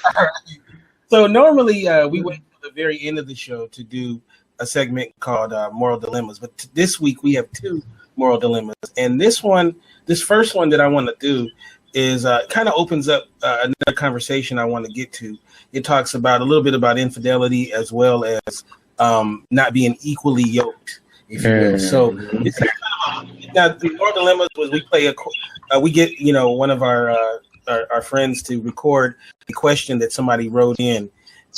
All right. So normally we wait till the very end of the show to do a segment called Moral Dilemmas, but this week we have two moral dilemmas, and this first one that I want to do is kind of opens up another conversation I want to get to. It talks about a little bit about infidelity as well as not being equally yoked, if you will. So it's now the moral dilemmas was we play we get one of our friends to record a question that somebody wrote in.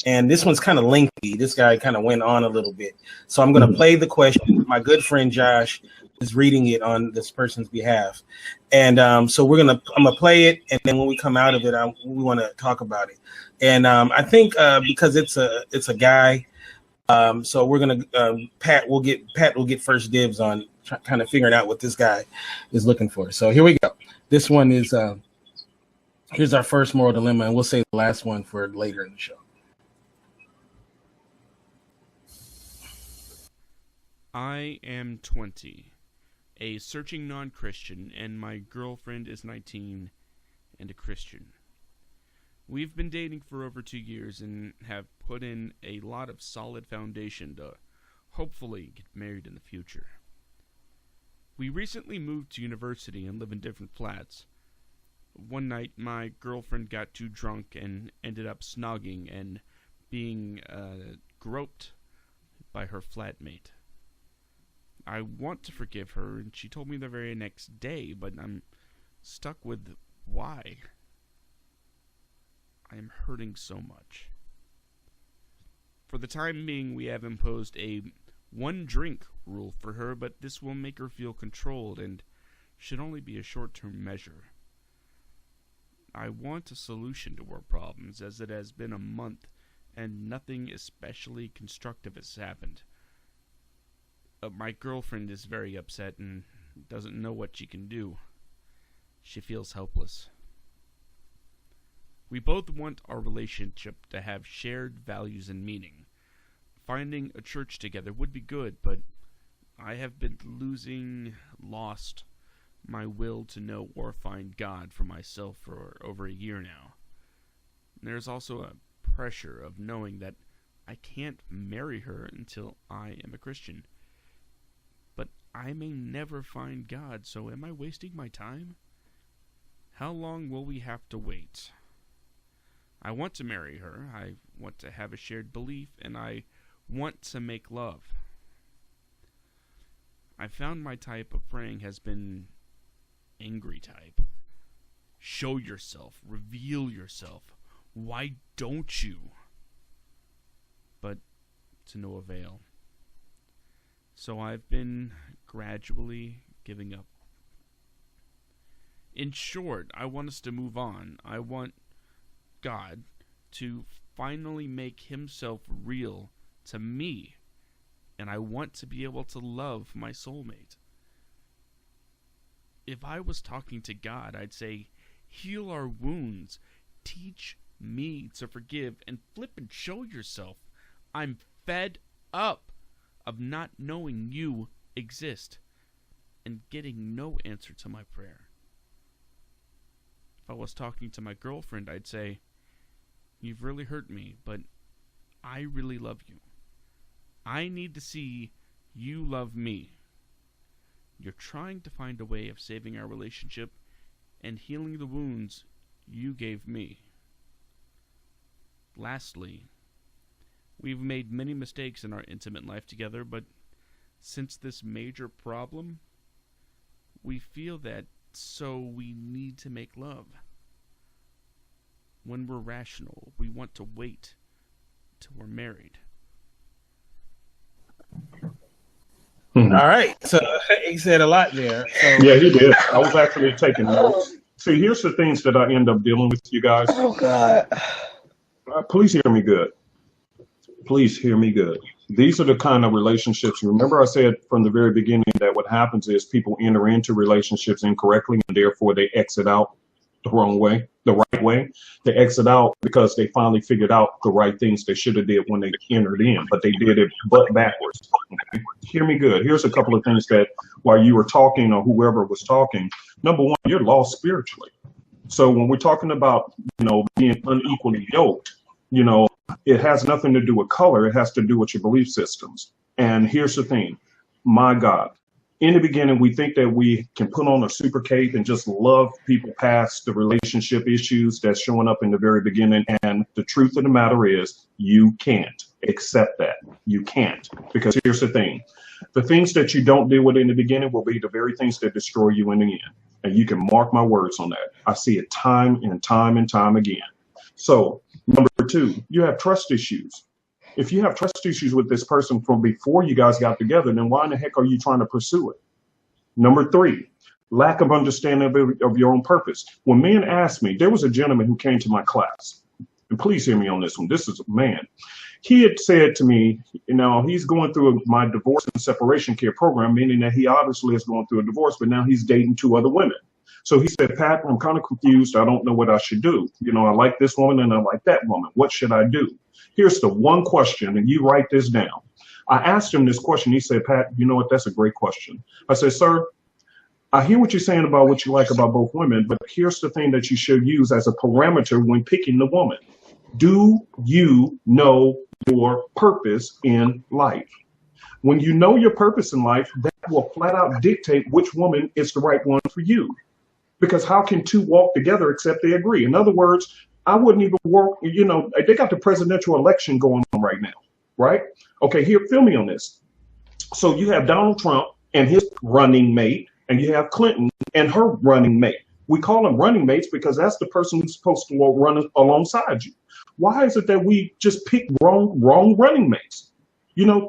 And this one's kind of lengthy. This guy kind of went on a little bit. So I'm going to play the question. My good friend Josh is reading it on this person's behalf. And so I'm going to play it. And then when we come out of it, we want to talk about it. And I think because it's a guy, so we're going to, Pat will get first dibs on kind of figuring out what this guy is looking for. So here we go. This one is, here's our first moral dilemma, and we'll save the last one for later in the show. I am 20, a searching non-Christian, and my girlfriend is 19 and a Christian. We've been dating for over 2 years and have put in a lot of solid foundation to hopefully get married in the future. We recently moved to university and live in different flats. One night, my girlfriend got too drunk and ended up snogging and being groped by her flatmate. I want to forgive her, and she told me the very next day, but I'm stuck with why. I am hurting so much. For the time being, we have imposed a one-drink rule for her, but this will make her feel controlled and should only be a short-term measure. I want a solution to our problems, as it has been a month and nothing especially constructive has happened. My girlfriend is very upset and doesn't know what she can do. She feels helpless. We both want our relationship to have shared values and meaning. Finding a church together would be good, but I have been lost my will to know or find God for myself for over a year now. There's also a pressure of knowing that I can't marry her until I am a Christian. But I may never find God, so am I wasting my time? How long will we have to wait? I want to marry her, I want to have a shared belief, and I want to make love. I found my type of praying has been angry type. Show yourself, reveal yourself. Why don't you? But to no avail. So I've been gradually giving up. In short, I want us to move on. I want God to finally make himself real to me. And I want to be able to love my soulmate. If I was talking to God, I'd say, heal our wounds. Teach me to forgive and flip and show yourself. I'm fed up of not knowing you exist and getting no answer to my prayer. If I was talking to my girlfriend, I'd say, you've really hurt me, but I really love you. I need to see you love me. You're trying to find a way of saving our relationship and healing the wounds you gave me. Lastly, we've made many mistakes in our intimate life together, but since this major problem, we feel that so we need to make love. When we're rational, we want to wait till we're married. All right. So he said a lot there. So. Yeah, he did. I was actually taking notes. See, here's the things that I end up dealing with, you guys. Oh, God. Please hear me good. Please hear me good. These are the kind of relationships. Remember I said from the very beginning that what happens is people enter into relationships incorrectly and therefore they exit out the wrong way, the right way. They exit out because they finally figured out the right things they should have did when they entered in, but they did it butt backwards. Okay? Hear me good. Here's a couple of things that while you were talking or whoever was talking, number one, you're lost spiritually. So when we're talking about, being unequally yoked, it has nothing to do with color. It has to do with your belief systems. And here's the thing, my God, in the beginning, we think that we can put on a super cape and just love people past the relationship issues that's showing up in the very beginning. And the truth of the matter is you can't accept that. You can't, because here's the thing. The things that you don't deal with in the beginning will be the very things that destroy you in the end. And you can mark my words on that. I see it time and time and time again. So number two, you have trust issues. If you have trust issues with this person from before you guys got together, then why in the heck are you trying to pursue it? Number three, lack of understanding of your own purpose. When men ask me, there was a gentleman who came to my class, and please hear me on this one. This is a man. He had said to me, he's going through my divorce and separation care program, meaning that he obviously is going through a divorce, but now he's dating 2 other women. So he said, Pat, I'm kind of confused. I don't know what I should do. I like this woman and I like that woman. What should I do? Here's the one question, and you write this down. I asked him this question. He said, Pat, you know what? That's a great question. I said, sir, I hear what you're saying about what you like about both women, but here's the thing that you should use as a parameter when picking the woman. Do you know your purpose in life? When you know your purpose in life, that will flat out dictate which woman is the right one for you. Because how can 2 walk together except they agree? In other words, I wouldn't even work, they got the presidential election going on right now, right? Okay, here, fill me on this. So you have Donald Trump and his running mate, and you have Clinton and her running mate. We call them running mates because that's the person who's supposed to run alongside you. Why is it that we just pick wrong running mates?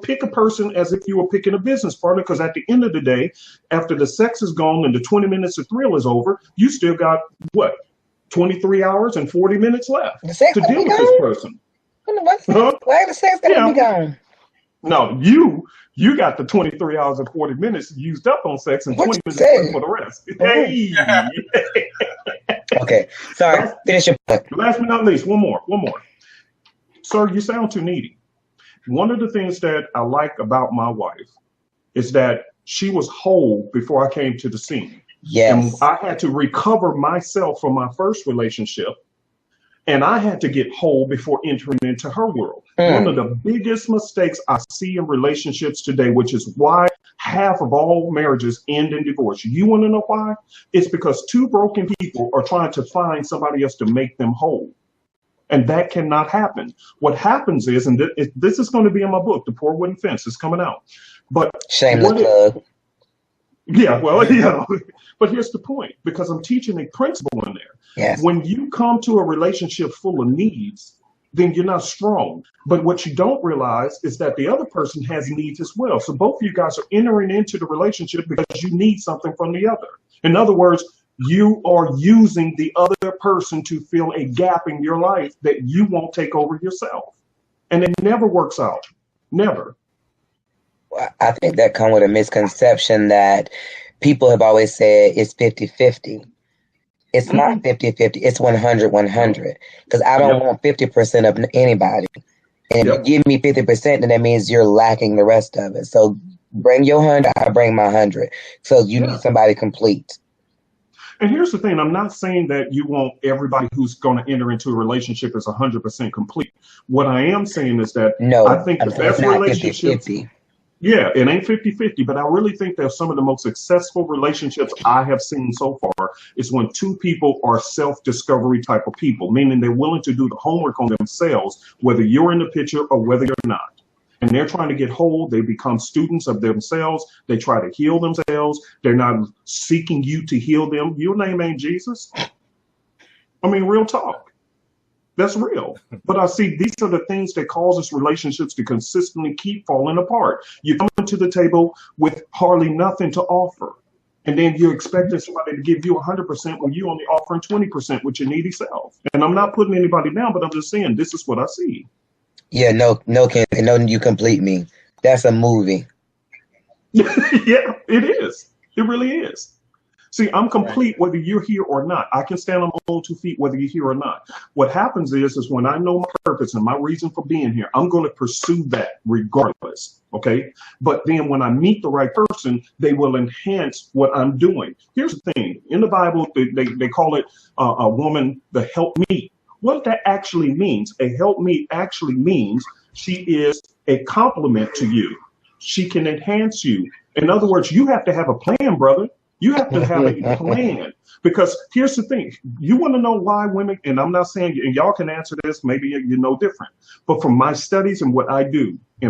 Pick a person as if you were picking a business partner, because at the end of the day, after the sex is gone and the 20 minutes of thrill is over, you still got, 23 hours and 40 minutes left to deal with this person. Why the sex gotta be gone? No, you got the 23 hours and 40 minutes used up on sex and 20 minutes left for the rest. Hey. Okay, sorry. Finish your point. Last but not least, one more. Sir, you sound too needy. One of the things that I like about my wife is that she was whole before I came to the scene. Yes. And I had to recover myself from my first relationship, and I had to get whole before entering into her world. One of the biggest mistakes I see in relationships today, which is why half of all marriages end in divorce. You want to know why? It's because 2 broken people are trying to find somebody else to make them whole. And that cannot happen. What happens is, and this is going to be in my book, The Poor Wooden Fence, is coming out. But shameless plug. Yeah, well, but here's the point, because I'm teaching a principle in there. Yes. When you come to a relationship full of needs, then you're not strong. But what you don't realize is that the other person has needs as well. So both of you guys are entering into the relationship because you need something from the other. In other words, you are using the other person to fill a gap in your life that you won't take over yourself. And it never works out. Never. I think that comes with a misconception that people have always said it's 50-50. It's not 50-50. It's 100-100. Because I don't want 50% of anybody. And if you give me 50%, then that means you're lacking the rest of it. So bring your 100, I bring my 100. So you need somebody complete. And here's the thing. I'm not saying that you want everybody who's going to enter into a relationship as 100% complete. What I am saying is that I think the best relationships... 50-50. Yeah, it ain't 50-50, but I really think that some of the most successful relationships I have seen so far is when 2 people are self-discovery type of people, meaning they're willing to do the homework on themselves, whether you're in the picture or whether you're not. And they're trying to get whole. They become students of themselves. They try to heal themselves. They're not seeking you to heal them. Your name ain't Jesus. I mean, real talk. That's real. But I see these are the things that causes relationships to consistently keep falling apart. You come to the table with hardly nothing to offer. And then you're expecting somebody to give you 100% when you only offering 20% with your needy self. And I'm not putting anybody down, but I'm just saying this is what I see. Yeah, no, you complete me. That's a movie. Yeah, it is. It really is. See, I'm complete whether you're here or not. I can stand on my own 2 feet whether you're here or not. What happens is when I know my purpose and my reason for being here, I'm going to pursue that regardless, okay? But then when I meet the right person, they will enhance what I'm doing. Here's the thing. In the Bible, they call it a woman the helpmeet. What that actually means, a helpmeet actually means she is a complement to you. She can enhance you. In other words, you have to have a plan, brother. You have to have a plan. Because here's the thing. You want to know why women, and I'm not saying, and y'all can answer this, maybe you know different. But from my studies and what I do, I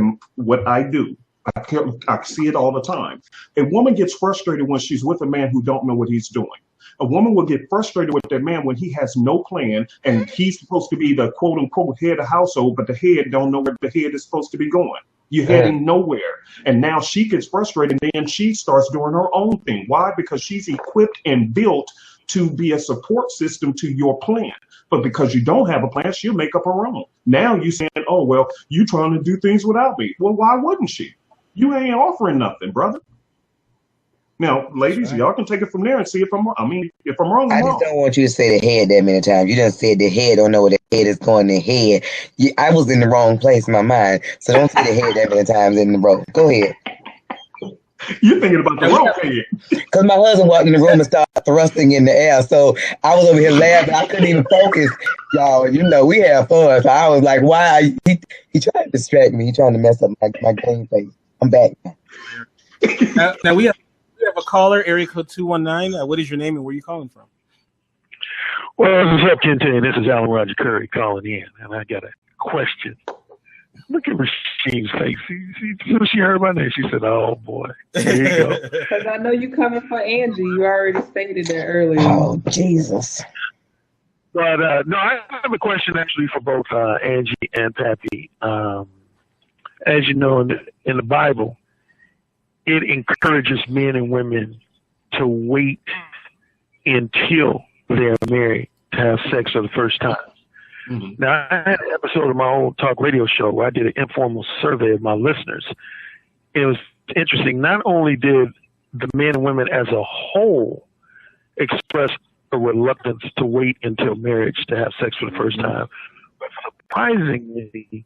see it all the time. A woman gets frustrated when she's with a man who don't know what he's doing. A woman will get frustrated with that man when he has no plan and he's supposed to be the quote unquote head of the household, but the head don't know where the head is supposed to be going. You're heading nowhere. And now she gets frustrated and then she starts doing her own thing. Why? Because she's equipped and built to be a support system to your plan. But because you don't have a plan, she'll make up her own. Now you saying, oh, well, you trying to do things without me. Well, why wouldn't she? You ain't offering nothing, brother. Now, ladies, y'all can take it from there and see if I'm wrong. I mean, if I'm wrong, I'm wrong. I just don't want you to say the head that many times. You just said the head don't know where the head is going. The head. I was in the wrong place in my mind. So don't say the head that many times in the row. Go ahead. You're thinking about the wrong head. Because my husband walked in the room and started thrusting in the air. So I was over here laughing. I couldn't even focus. Y'all, you know, we have fun. So I was like, why are you? He tried to distract me. He trying to mess up my game face. I'm back. Now we have a caller, area code 219. What is your name and where are you calling from? Well, what's up, Kente? This is Alan Roger Curry calling in, and I got a question. Look at Rasheem's face. She heard my name. She said, "Oh boy, there you go." Because I know you coming for Angie. You already stated that earlier. Oh Jesus! But no, I have a question actually for both Angie and Pappy. As you know, in the Bible, it encourages men and women to wait until they're married to have sex for the first time. Mm-hmm. Now, I had an episode of my old talk radio show where I did an informal survey of my listeners. It was interesting. Not only did the men and women as a whole express a reluctance to wait until marriage to have sex for the first time, but surprisingly,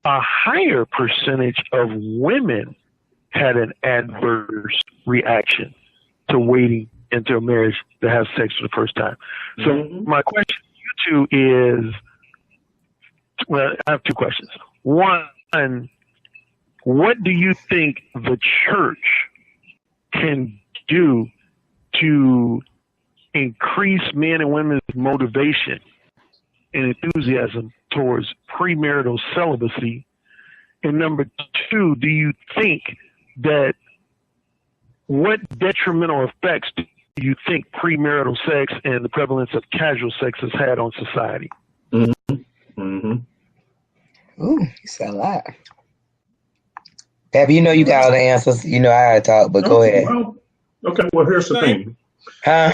a higher percentage of women had an adverse reaction to waiting until marriage to have sex for the first time. So my question to you two is, well, I have two questions. One, what do you think the church can do to increase men and women's motivation and enthusiasm towards premarital celibacy? And number two, do you think that what detrimental effects do you think premarital sex and the prevalence of casual sex has had on society? Ooh, you said a lot. Pappy, you know you got all the answers. You know I gotta talk, but go ahead. Well, okay, well, here's the thing. Huh?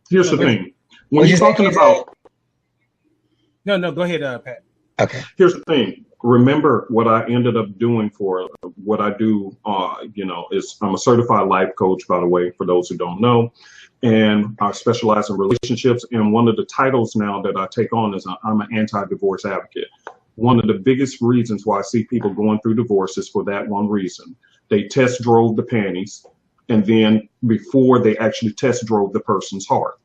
Here's the thing. When you're talking about... No, go ahead, Pat. Okay. Here's the thing. Remember what I ended up doing for what I do, is I'm a certified life coach, by the way, for those who don't know. And I specialize in relationships. And one of the titles now that I take on is I'm an anti-divorce advocate. One of the biggest reasons why I see people going through divorce is for that one reason. They test drove the panties, and then before they actually test drove the person's heart.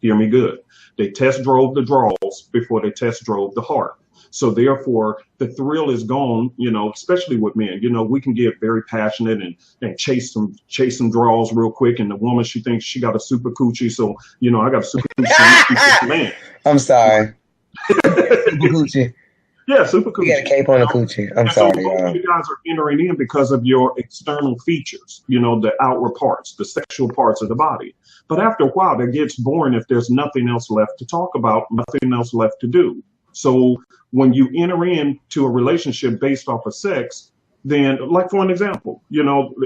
Hear me good. They test drove the draws before they test drove the heart. So therefore, the thrill is gone, especially with men. We can get very passionate and chase some draws real quick. And the woman, she thinks she got a super coochie. So, I got a super coochie. Man. I'm sorry. Super coochie. Yeah, super coochie. You got a cape on a coochie. I'm sorry, y'all. You guys are entering in because of your external features, the outward parts, the sexual parts of the body. But after a while, that gets boring if there's nothing else left to talk about, nothing else left to do. So when you enter into a relationship based off of sex, then, like for an example,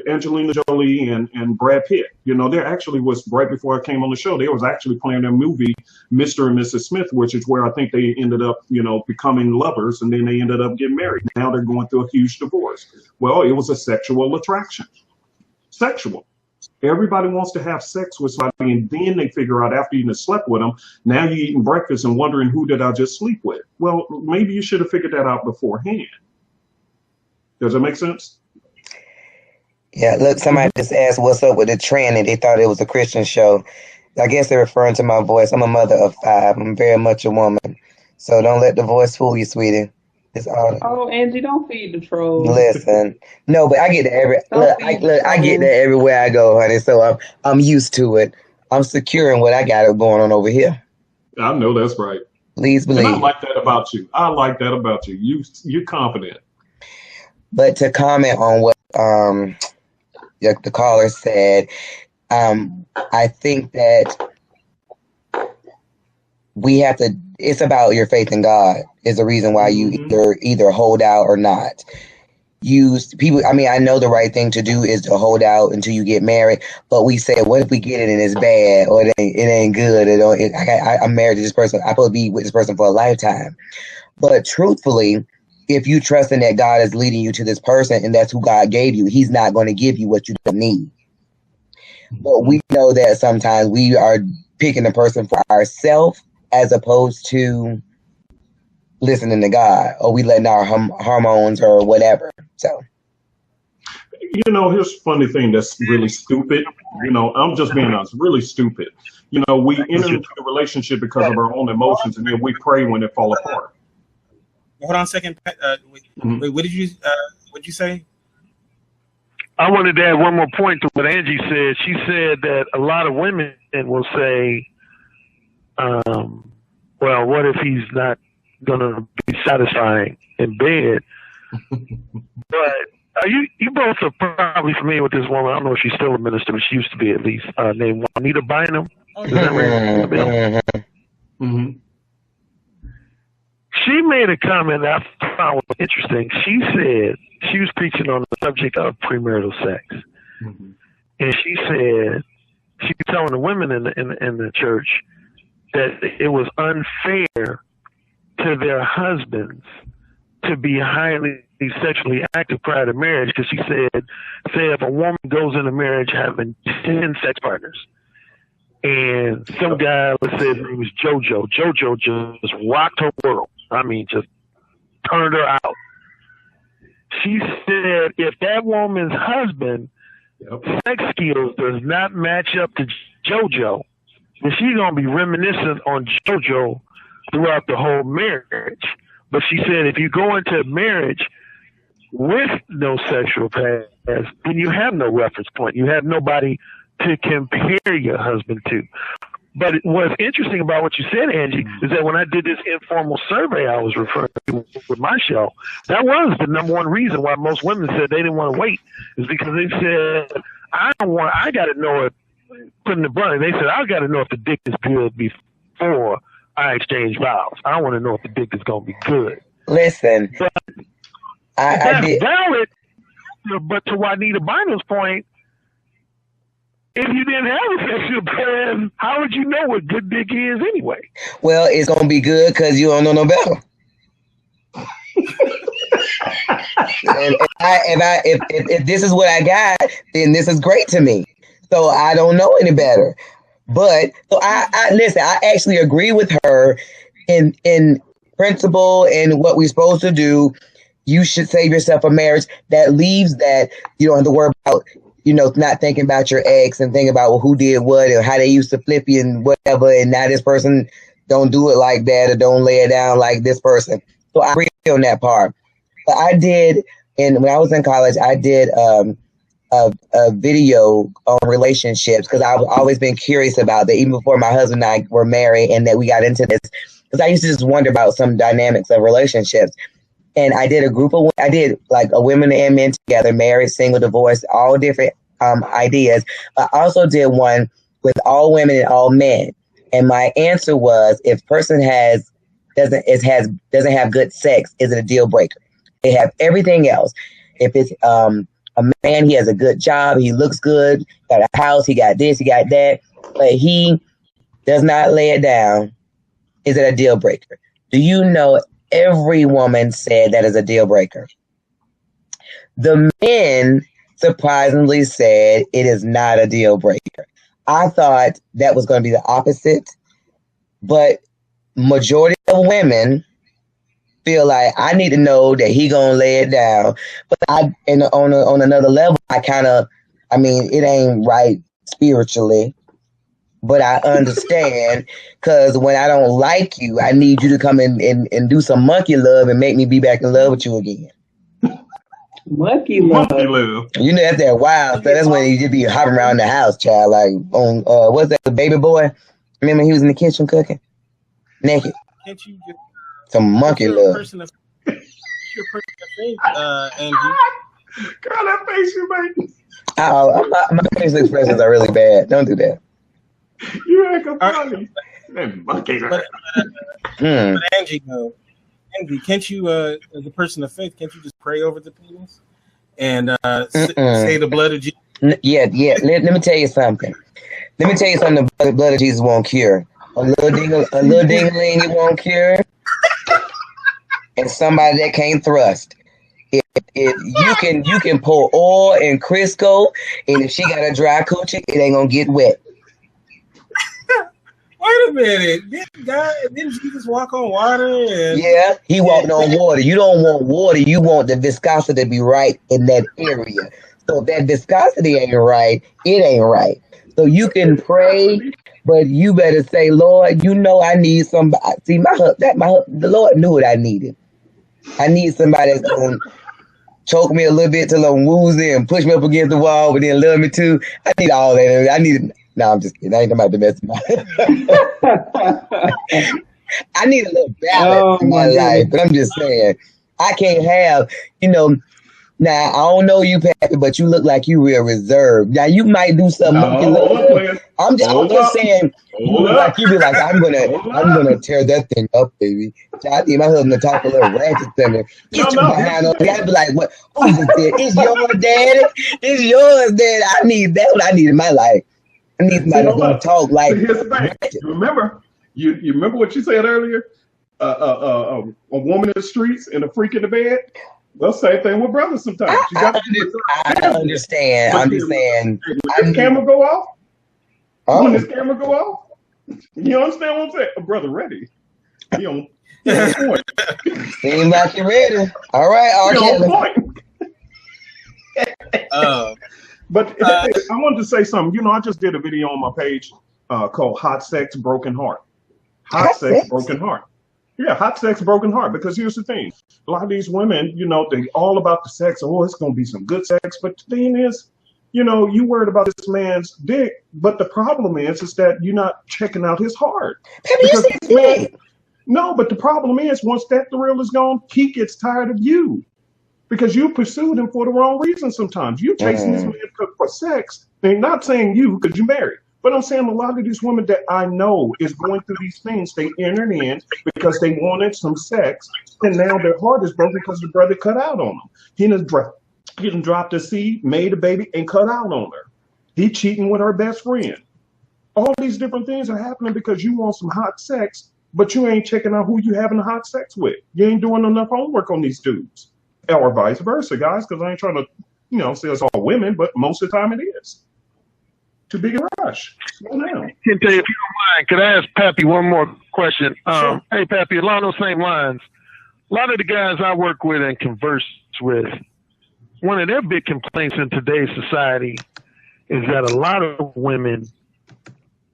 Angelina Jolie and Brad Pitt, there actually was, right before I came on the show, they was actually playing their movie, Mr. and Mrs. Smith, which is where I think they ended up, becoming lovers, and then they ended up getting married. Now they're going through a huge divorce. Well, it was a sexual attraction. Sexual. Everybody wants to have sex with somebody, and then they figure out after you slept with them, now you're eating breakfast and wondering, who did I just sleep with? Well, maybe you should have figured that out beforehand. Does that make sense? Yeah, look, somebody just asked what's up with the trend and they thought it was a Christian show. I guess they're referring to my voice. I'm a mother of 5. I'm very much a woman. So don't let the voice fool you, sweetie. It's all Oh, Angie, don't feed the trolls. listen. No, but I get that Don't feed the I get trolls. that everywhere I go, honey. So I'm used to it. I'm secure in what I got going on over here. I know that's right. Please And I believe. like that about you. I like that about you. You're confident. But to comment on what the caller said, I think that we have to. It's about your faith in God is the reason why you either hold out or not. Use people. I mean, I know the right thing to do is to hold out until you get married. But we say, what if we get it and it's bad or it ain't good? I'm married to this person. I'm supposed to be with this person for a lifetime. But truthfully, if you trust in that God is leading you to this person and that's who God gave you, He's not going to give you what you don't need. But we know that sometimes we are picking a person for ourselves as opposed to listening to God, or we letting our hormones or whatever. So, Here's a funny thing that's really stupid. I'm just being honest, really stupid. We enter into the relationship because of our own emotions, and then we pray when it fall apart. Hold on a second. Wait, what did you say? I wanted to add one more point to what Angie said. She said that a lot of women will say, well, what if he's not going to be satisfying in bed? But you both are probably familiar with this woman. I don't know if she's still a minister, but she used to be at least, named Juanita Bynum. Does that ring a bell? Mm-hmm. She made a comment that I found was interesting. She said she was preaching on the subject of premarital sex. Mm-hmm. And she said, she was telling the women in the church that it was unfair to their husbands to be highly sexually active prior to marriage, because she said, say if a woman goes into marriage having 10 sex partners, and some guy, let's say his name was JoJo. JoJo just rocked her world. I mean, just turned her out. She said if that woman's husband sex skills does not match up to JoJo, then she's going to be reminiscent on JoJo throughout the whole marriage. But she said if you go into marriage with no sexual past, then you have no reference point. You have nobody to compare your husband to. But what's interesting about what you said, Angie, is that when I did this informal survey I was referring to with my show, that was the number one reason why most women said they didn't want to wait, is because they said, I got to know it, putting it bluntly, they said, I got to know if the dick is good before I exchange vows. I want to know if the dick is going to be good. Listen, but that's valid, but to Juanita Bynum's point, if you didn't have a sexual plan, how would you know what good dick is anyway? Well, it's gonna be good because you don't know no better. And if this is what I got, then this is great to me. So I don't know any better. But so I listen. I actually agree with her in principle and what we're supposed to do. You should save yourself a marriage that leaves that you don't have to worry about. Not thinking about your ex and thinking about who did what and how they used to flip you and whatever. And now this person don't do it like that or don't lay it down like this person. So I agree on that part. But I did, and when I was in college, I did a video on relationships because I've always been curious about that, even before my husband and I were married and that we got into this. Because I used to just wonder about some dynamics of relationships. And I did like a women and men together, married, single, divorced, all different ideas. I also did one with all women and all men. And my answer was, if person doesn't have good sex, is it a deal breaker? They have everything else. If it's a man, he has a good job, he looks good, got a house, he got this, he got that, but he does not lay it down, is it a deal breaker? Do you know every woman said that is a deal breaker? The men surprisingly said it is not a deal breaker. I thought that was going to be the opposite, but majority of women feel like I need to know that he gonna lay it down. But on another level, I mean, it ain't right spiritually. But I understand, because when I don't like you, I need you to come in and do some monkey love and make me be back in love with you again. Monkey love. Monkey love. You know, that's that wild stuff. That's when you just be hopping around the house, child. Like on what's that, the baby boy? Remember he was in the kitchen cooking naked. Can't you just Some monkey your love. person of your person of faith, Angie? Girl, that face you make. My facial expressions are really bad. Don't do that. You ain't gonna funny. That monkey love. But Angie, Angie, can't you, as a person of faith, can't you just pray over the penis and say the blood of Jesus? Yeah. Let me tell you something. The blood of Jesus won't cure. A little ding-a-ling it won't cure. And somebody that can't thrust. If you can pour oil and Crisco, and if she got a dry coochie, it ain't gonna get wet. Wait a minute. Didn't Jesus walk on water? Yeah, he walked on water. You don't want water. You want the viscosity to be right in that area. So if that viscosity ain't right, it ain't right. So you can pray, but you better say, Lord, you know I need somebody. See, the Lord knew what I needed. I need somebody that's going to choke me a little bit till I'm woozy and push me up against the wall, but then love me too. I need all that. No, I'm just kidding. I ain't about to mess about it. I need a little balance in my life, but I'm just saying, I can't have, now, I don't know you, Pappy, but you look like you real reserved. Now, you might do something. I'm just saying, you look like you be like, I'm gonna tear that thing up, baby. I need my husband to talk a little ratchet to me. Get your behind up. I'd be like, what? Who just said, it's yours, daddy. It's yours, daddy. I need that. What I need in my life. I need somebody that's gonna talk like. Here's the thing. You remember what you said earlier? A woman in the streets and a freak in the bed. Well, same thing with brothers sometimes. I understand. I'm just saying. When this camera go off, you understand what I'm saying? A brother ready. He on point. Seems like you're ready. All right, on point. But I wanted to say something. I just did a video on my page called Hot Sex, Broken Heart. Hot Sex, Broken Heart. Yeah, hot sex, broken heart. Because here's the thing. A lot of these women, they all about the sex. Oh, it's going to be some good sex. But the thing is, you worried about this man's dick. But the problem is that you're not checking out his heart. No, but the problem is once that thrill is gone, he gets tired of you. Because you pursued him for the wrong reason sometimes. You chasing this man for sex. They're not saying you because you're married. But I'm saying a lot of these women that I know is going through these things. They entered in because they wanted some sex, and now their heart is broken because the brother cut out on them. He done dropped a seed, made a baby, and cut out on her. He cheating with her best friend. All these different things are happening because you want some hot sex, but you ain't checking out who you having the hot sex with. You ain't doing enough homework on these dudes. Or vice versa, guys, because I ain't trying to, say it's all women, but most of the time it is. Too big a rush. Slow down. Kente, if you don't mind, could I ask Pappy one more question? Sure. Hey, Pappy, along those same lines, a lot of the guys I work with and converse with, one of their big complaints in today's society is that a lot of women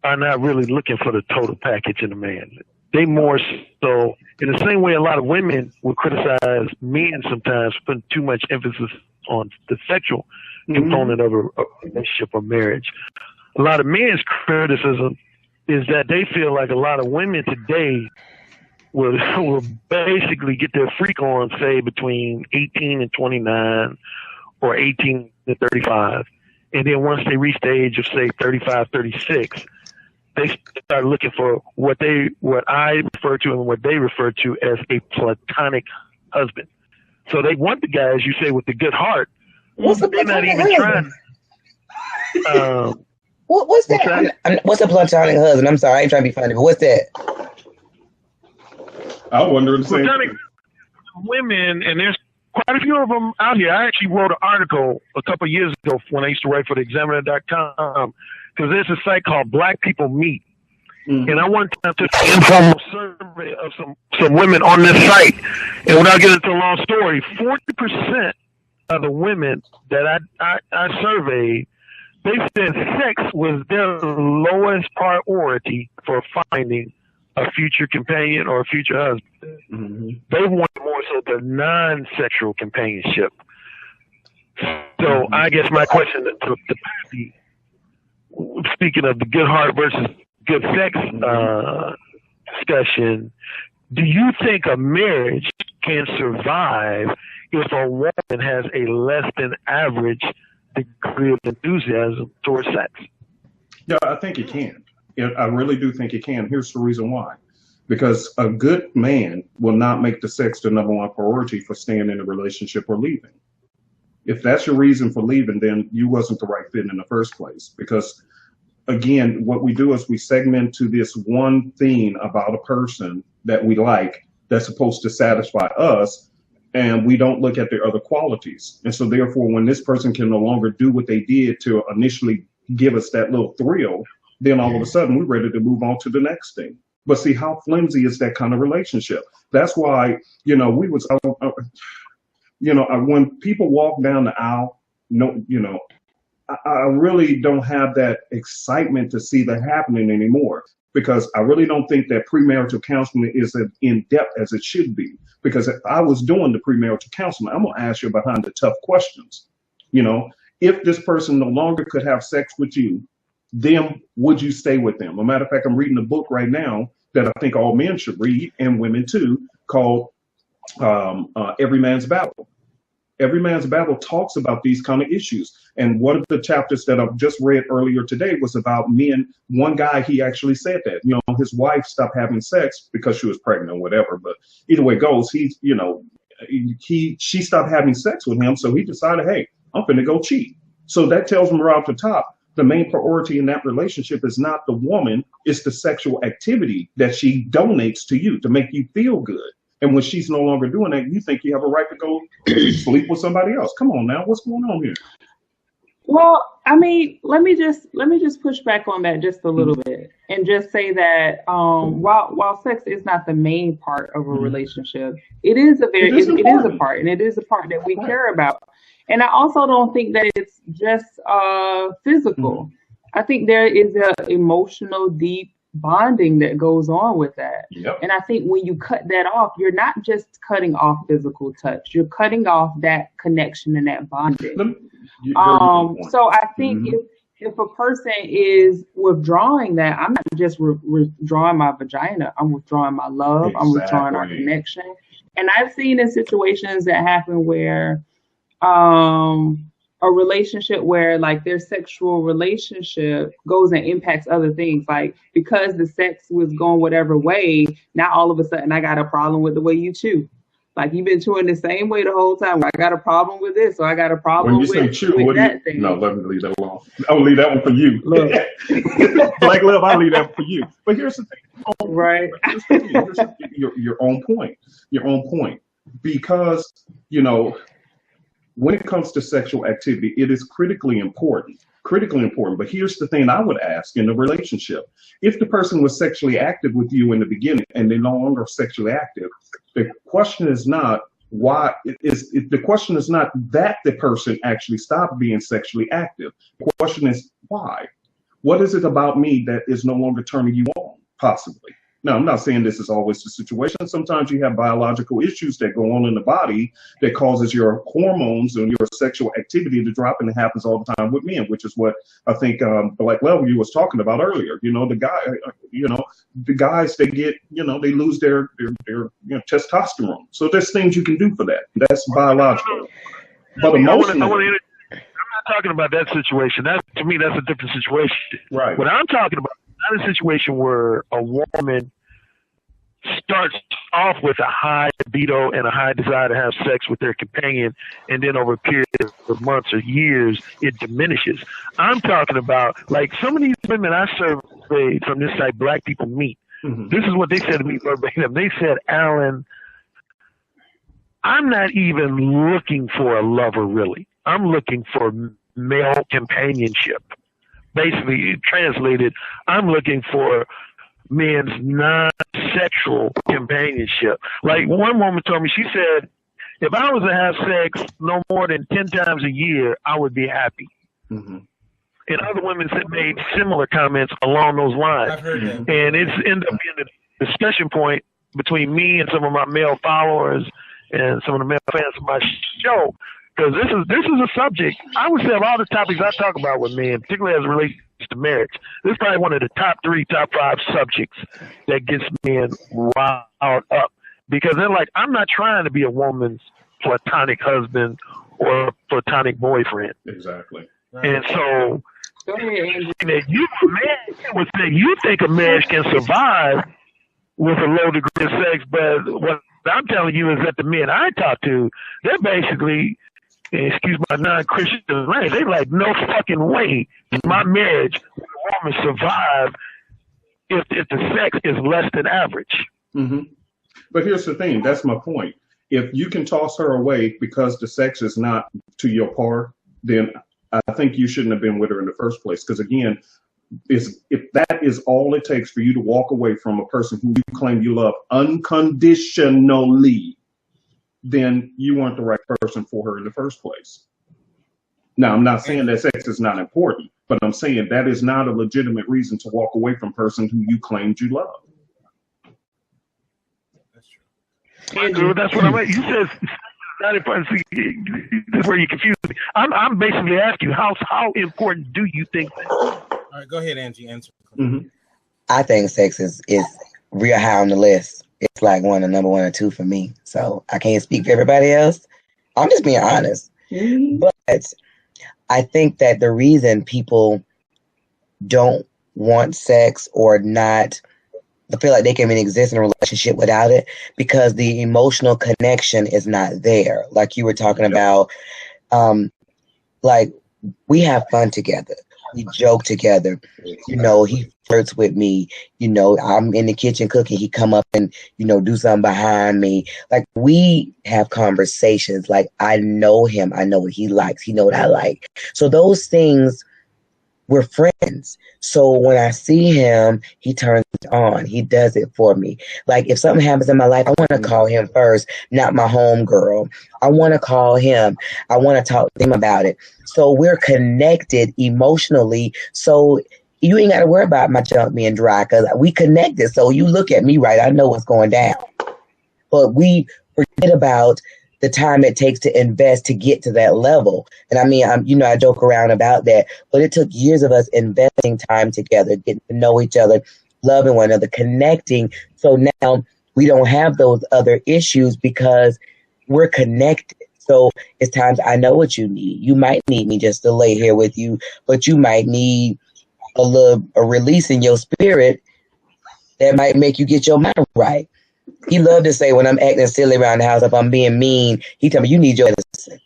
are not really looking for the total package in a man. They more so, in the same way a lot of women would criticize men sometimes for putting too much emphasis on the sexual component of a relationship or marriage. A lot of men's criticism is that they feel like a lot of women today will basically get their freak on, say, between 18 and 29 or 18 to 35. And then once they reach the age of, say, 35, 36, they start looking for what I refer to and what they refer to as a platonic husband. So they want the guy, as you say, with the good heart. They're not even trying. What's that? What's a platonic husband? I'm sorry, I ain't trying to be funny, but what's that? I wonder the same. Platonic women, and there's quite a few of them out here. I actually wrote an article a couple of years ago when I used to write for the Examiner.com, because there's a site called Black People Meet. And I wanted to do an informal survey of some women on this site. And without getting into a long story, 40% of the women that I surveyed, they said sex was their lowest priority for finding a future companion or a future husband. Mm-hmm. They wanted more so the non-sexual companionship. So I guess my question to Patty, speaking of the good heart versus good sex discussion, do you think a marriage can survive if a woman has a less than average degree of enthusiasm towards sex? Yeah, I think it can. I really do think it can. Here's the reason why. Because a good man will not make the sex the number one priority for staying in a relationship or leaving. If that's your reason for leaving, then you wasn't the right fit in the first place. Because again, what we do is we segment to this one thing about a person that we like that's supposed to satisfy us, and we don't look at their other qualities. And so therefore, when this person can no longer do what they did to initially give us that little thrill, then all of a sudden we're ready to move on to the next thing. But see, how flimsy is that kind of relationship? That's why, when people walk down the aisle, I really don't have that excitement to see that happening anymore, because I really don't think that premarital counseling is as in depth as it should be. Because if I was doing the premarital counseling, I'm going to ask you behind the tough questions. If this person no longer could have sex with you, then would you stay with them? As a matter of fact, I'm reading a book right now that I think all men should read, and women too, called Every Man's Battle. Every Man's Battle talks about these kind of issues. And one of the chapters that I've just read earlier today was about men. One guy, he actually said that, his wife stopped having sex because she was pregnant or whatever. But either way it goes, she stopped having sex with him. So he decided, hey, I'm finna go cheat. So that tells him right off the top, the main priority in that relationship is not the woman, it's the sexual activity that she donates to you to make you feel good. And when she's no longer doing that, you think you have a right to go sleep with somebody else. Come on now, what's going on here? Well, I mean, let me just push back on that just a little bit and just say that while sex is not the main part of a relationship, it is a part, and it is a part that we care about. And I also don't think that it's just physical. I think there is an emotional, deep bonding that goes on with that. Yep. And I think when you cut that off, you're not just cutting off physical touch, you're cutting off that connection and that bonding. So I think if a person is withdrawing that, I'm not just withdrawing my vagina, I'm withdrawing my love. Exactly. I'm withdrawing our connection. And I've seen in situations that happen where a relationship where like their sexual relationship goes and impacts other things, like because the sex was going whatever way, now all of a sudden I got a problem with the way you chew. Like you've been chewing the same way the whole time. I got a problem with this, or I got a problem with that thing. No, let me leave that alone. I'll leave that one for you. Black love, I'll leave that one for you. But here's the thing. Right. Here's the thing. Your own point. Your own point. Because, when it comes to sexual activity, it is critically important. But here's the thing I would ask in a relationship. If the person was sexually active with you in the beginning and they're no longer sexually active, the question is not the question is not that the person actually stopped being sexually active. The question is why? What is it about me that is no longer turning you on, possibly? Now, I'm not saying this is always the situation. Sometimes you have biological issues that go on in the body that causes your hormones and your sexual activity to drop, and it happens all the time with men, which is what I think Black Level you was talking about earlier. The guys, they get, they lose their testosterone. So there's things you can do for that. That's biological. But emotionally, I'm not talking about that situation. To me, that's a different situation. Right. What I'm talking about, not a situation where a woman starts off with a high libido and a high desire to have sex with their companion, and then over a period of months or years, it diminishes. I'm talking about, like, some of these women I surveyed from this site, Black People Meet. This is what they said to me verbatim. They said, Alan, I'm not even looking for a lover, really. I'm looking for male companionship. Basically, translated, I'm looking for men's non-sexual companionship. Like one woman told me, she said, if I was to have sex no more than 10 times a year, I would be happy. Mm-hmm. And other women have made similar comments along those lines. I've heard that. And it's ended up being a discussion point between me and some of my male followers and some of the male fans of my show. Because this is a subject, I would say, of all the topics I talk about with men, particularly as it relates to marriage, this is probably one of the top 3, top 5 subjects that gets men riled up. Because they're like, I'm not trying to be a woman's platonic husband or platonic boyfriend. Exactly. Right. And so, Go ahead, Andrew. would say you think a marriage can survive with a low degree of sex, but what I'm telling you is that the men I talk to, they're basically, excuse my non-Christian language, they're like, no fucking way my marriage with a woman survive if the sex is less than average. Mm-hmm. But here's the thing, that's my point. If you can toss her away because the sex is not to your par, then I think you shouldn't have been with her in the first place. Because again, if that is all it takes for you to walk away from a person who you claim you love unconditionally, then you weren't the right person for her in the first place. Now, I'm not saying that sex is not important, but I'm saying that is not a legitimate reason to walk away from a person who you claimed you love. Andrew. That's what I'm at. You said not important. See, this is where you confuse me. I'm basically asking you, how important do you think that? All right, go ahead, Angie. Answer. Mm-hmm. I think sex is real high on the list. It's like number 1 or 2 for me. So I can't speak for everybody else. I'm just being honest. Mm-hmm. But I think that the reason people don't want sex or not feel like they can even exist in a relationship without it, because the emotional connection is not there. Like you were talking about, like we have fun together. We joke together. You know, he flirts with me. You know, I'm in the kitchen cooking. He come up and, do something behind me. Like we have conversations. Like I know him. I know what he likes. He know what I like. So those things, we're friends. So when I see him, he turns it on. He does it for me. Like if something happens in my life, I want to call him first, not my home girl. I want to call him. I want to talk to him about it. So we're connected emotionally. So you ain't got to worry about my junk being dry because we connected. So you look at me right, I know what's going down. But we forget about the time it takes to invest to get to that level. And I mean, I joke around about that, but it took years of us investing time together, getting to know each other, loving one another, connecting. So now we don't have those other issues because we're connected. So it's times I know what you need. You might need me just to lay here with you, but you might need a release in your spirit that might make you get your mind right. He loved to say when I'm acting silly around the house, if I'm being mean, he tell me, you need your medicine.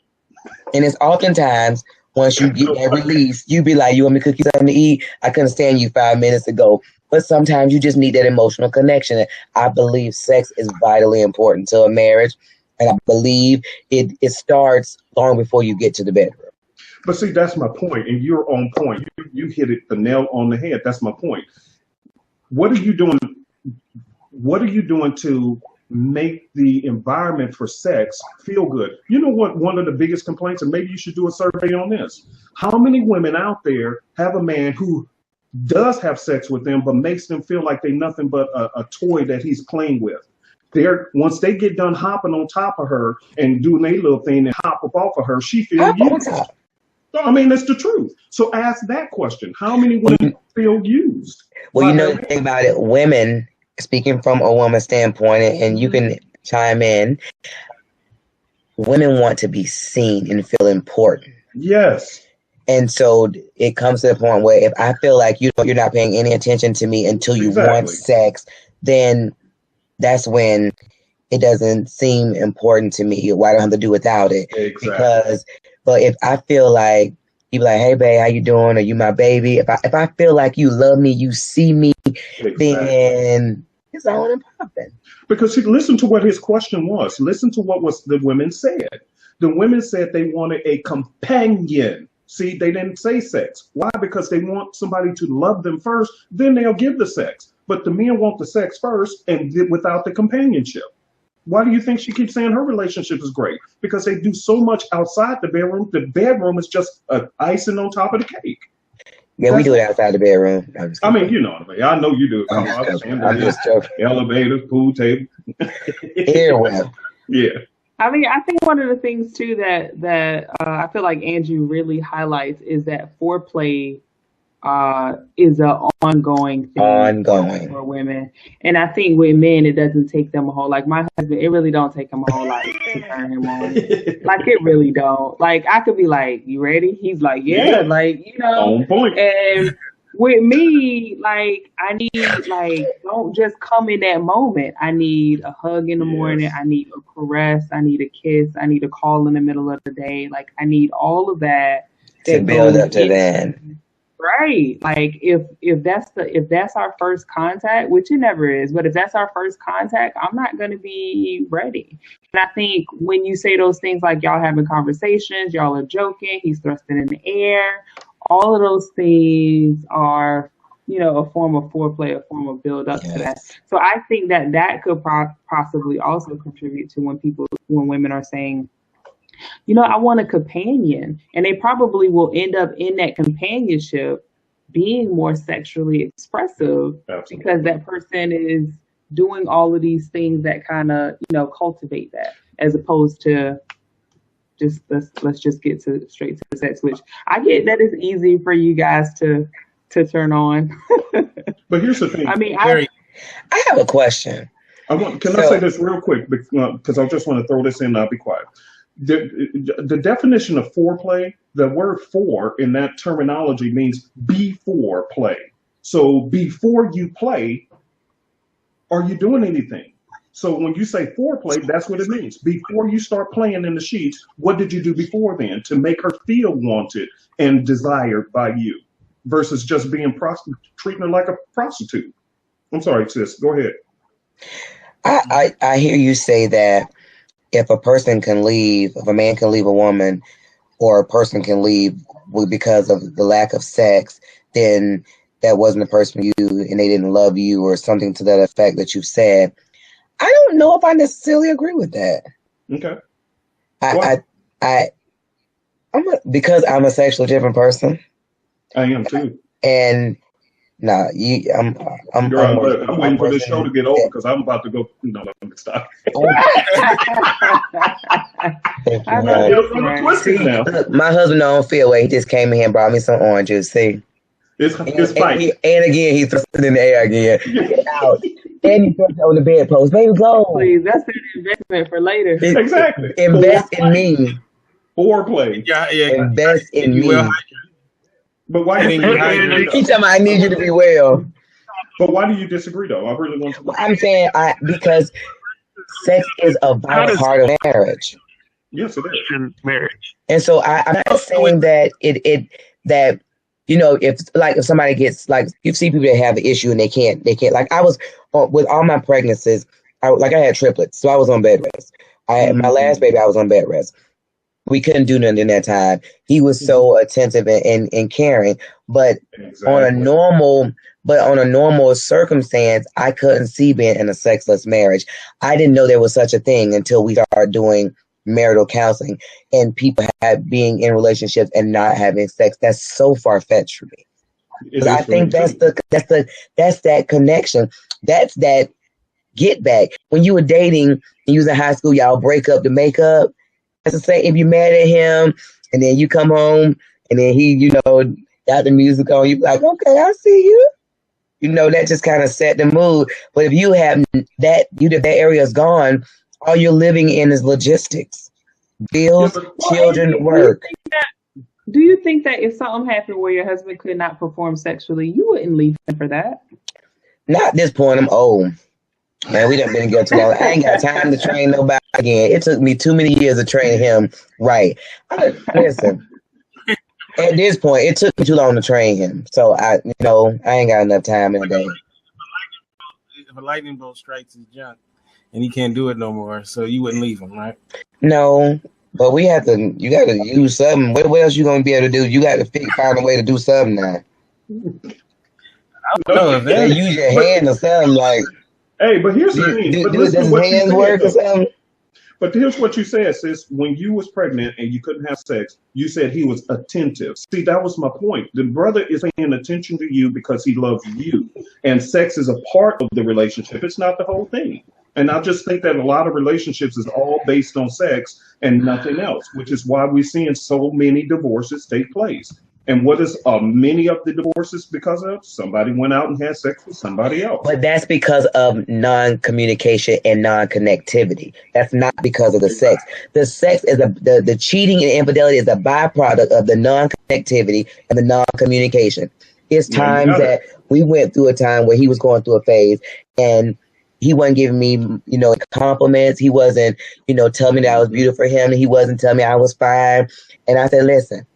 And it's oftentimes, once you get that release, you be like, you want me to cook you something to eat? I couldn't stand you 5 minutes ago. But sometimes you just need that emotional connection. And I believe sex is vitally important to a marriage. And I believe it starts long before you get to the bedroom. But see, that's my point. And you're on point. You hit it the nail on the head. That's my point. What are you doing? What are you doing to make the environment for sex feel good? You know what? One of the biggest complaints, and maybe you should do a survey on this. How many women out there have a man who does have sex with them, but makes them feel like they're nothing but a toy that he's playing with? Once they get done hopping on top of her and doing their little thing and hop up off of her, she feels used. I mean, that's the truth. So ask that question. How many women feel used? Well, the thing about it, women, speaking from a woman's standpoint, and you can chime in, women want to be seen and feel important. Yes. And so it comes to the point where if I feel like you're not paying any attention to me until you want sex, then that's when it doesn't seem important to me. Why do I have to do without it? Exactly. But if I feel like you be like, hey, babe, how you doing? Are you my baby? If I feel like you love me, you see me, then it's on and popping. Because listen to what his question was. Listen to what the women said. The women said they wanted a companion. See, they didn't say sex. Why? Because they want somebody to love them first, then they'll give the sex. but the men want the sex first and without the companionship. Why do you think she keeps saying her relationship is great? Because they do so much outside the bedroom. The bedroom is just icing on top of the cake. Yeah, we do it outside the bedroom. I mean, you know what I mean. I know you do. I'm just joking. Elevators, pool table. Everywhere. Yeah. I mean, I think one of the things too that I feel like Angie really highlights is that foreplay is an ongoing thing for women, and I think with men it doesn't take them a whole, like my husband, it really don't take him a whole lot to turn him on. Like it really don't. Like I could be like, "You ready?" He's like, "Yeah." Like on point. And with me, like I need, like, don't just come in that moment. I need a hug in the morning. I need a caress. I need a kiss. I need a call in the middle of the day. Like I need all of that to build up to that. Right. Like if that's our first contact, which it never is, but if that's our first contact, I'm not going to be ready. And I think when you say those things like y'all having conversations, y'all are joking, he's thrusting in the air, all of those things are, a form of foreplay, a form of build up to that. So I think that could possibly also contribute to when women are saying, I want a companion, and they probably will end up in that companionship being more sexually expressive. Absolutely. Because that person is doing all of these things that kind of, cultivate that, as opposed to just let's just get straight to the sex, which I get that is easy for you guys to turn on. But here's the thing. I mean, I have a question. I say this real quick because I just want to throw this in and I'll be quiet. The definition of foreplay, the word "for" in that terminology means before play. So before you play, are you doing anything? So when you say foreplay, that's what it means. Before you start playing in the sheets, what did you do before then to make her feel wanted and desired by you, versus just being treating her like a prostitute? I'm sorry, sis. Go ahead. I hear you say that if a person can leave, if a man can leave a woman, or a person can leave because of the lack of sex, then that wasn't the person for you and they didn't love you, or something to that effect that you've said. I don't know if I necessarily agree with that. Okay. Because I'm a sexually different person. I am too. And I'm waiting for this show to get over because I'm about to go. No, I'm gonna stop. My husband don't feel way. He just came in here and brought me some orange juice. See, it's fine. And again, he threw it in the air again. Get out. And he put it on the bedpost. Baby, go. Please, that's an investment for later. Exactly. Invest in me. Foreplay. Yeah. Invest in me. But why do you Keep telling me I need you to be well. But why do you disagree, though? I really want to. Well, I'm saying because sex is a vital part of marriage. Yes, it is. Marriage. And so I'm not saying that if somebody gets, like, you see people that have an issue and they can't, like I was with all my pregnancies, I had triplets, so I was on bed rest. I had my last baby, I was on bed rest. We couldn't do nothing in that time. He was so attentive and caring, but on a normal circumstance, I couldn't see being in a sexless marriage. I didn't know there was such a thing until we started doing marital counseling and people being in relationships and not having sex. That's so far-fetched for me. I think that's that connection. That's that get back. When you were dating and you was in high school, y'all break up to make up. That's to say, if you're mad at him and then you come home and then he, got the music on, you be like, okay, I see you. That just kind of set the mood. But if you have that area is gone, all you're living in is logistics. Bills, children, work. Do you think that if something happened where your husband could not perform sexually, you wouldn't leave him for that? Not at this point. I'm old. Man, we done been together too long. I ain't got time to train nobody again. It took me too many years to train him right. Listen, at this point, it took me too long to train him. So I ain't got enough time in the day. If a lightning bolt strikes his junk and he can't do it no more, so you wouldn't leave him, right? No, but you got to use something. What else you gonna be able to do? You got to find a way to do something now. No, if that, use your hand or something like. Hey, but here's the thing. But Does listen to his what you hands said, work or though. something? But here's what you said, sis. When you was pregnant and you couldn't have sex, you said he was attentive. See, that was my point. The brother is paying attention to you because he loves you. And sex is a part of the relationship. It's not the whole thing. And I just think that a lot of relationships is all based on sex and nothing else, which is why we're seeing so many divorces take place. And what is many of the divorces because of? Somebody went out and had sex with somebody else. But that's because of non-communication and non-connectivity. That's not because of the sex. The sex is the cheating and infidelity is a byproduct of the non-connectivity and the non-communication. It's times that we went through a time where he was going through a phase and he wasn't giving me, compliments. He wasn't, telling me that I was beautiful for him. He wasn't telling me I was fine. And I said, listen,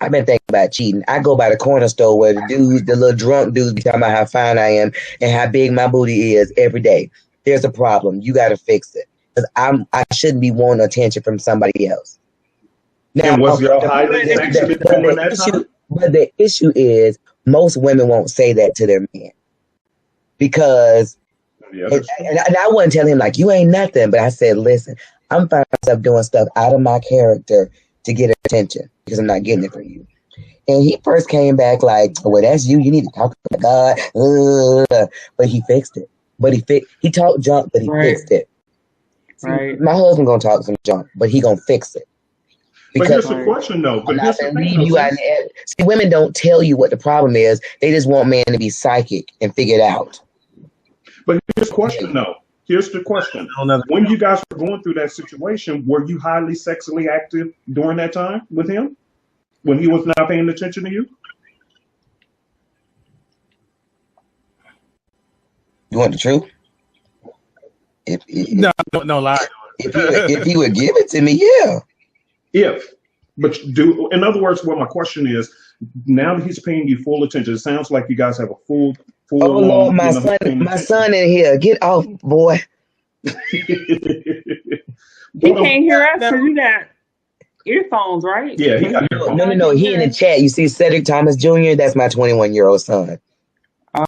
I've been thinking about cheating. I go by the corner store where the little drunk dudes be talking about how fine I am and how big my booty is every day. There's a problem. You got to fix it. Because I shouldn't be wanting attention from somebody else. Now, and was y'all highly sexually during that time? But the issue is most women won't say that to their man. Because, and I wasn't telling him like, you ain't nothing. But I said, listen, I'm finding myself doing stuff out of my character to get attention because I'm not getting it from you. And he first came back like, well, that's you. You need to talk to God. But he fixed it. He talked junk, but he fixed it. See, my husband gonna talk some junk, but he gonna fix it. But here's the question, though. But here's the thing, see, women don't tell you what the problem is. They just want man to be psychic and figure it out. But here's the question, though. Here's the question. When you guys were going through that situation, were you highly sexually active during that time with him? When he was not paying attention to you? You want the truth? No lie. If he would give it to me, yeah. But in other words, what my question is, now that he's paying you full attention, it sounds like you guys have a full. Oh Lord, my son in here. Get off, boy. He can't hear us because you got earphones, right? Yeah, he got earphones. No. He in the chat. You see Cedric Thomas Jr.? That's my 21-year-old son.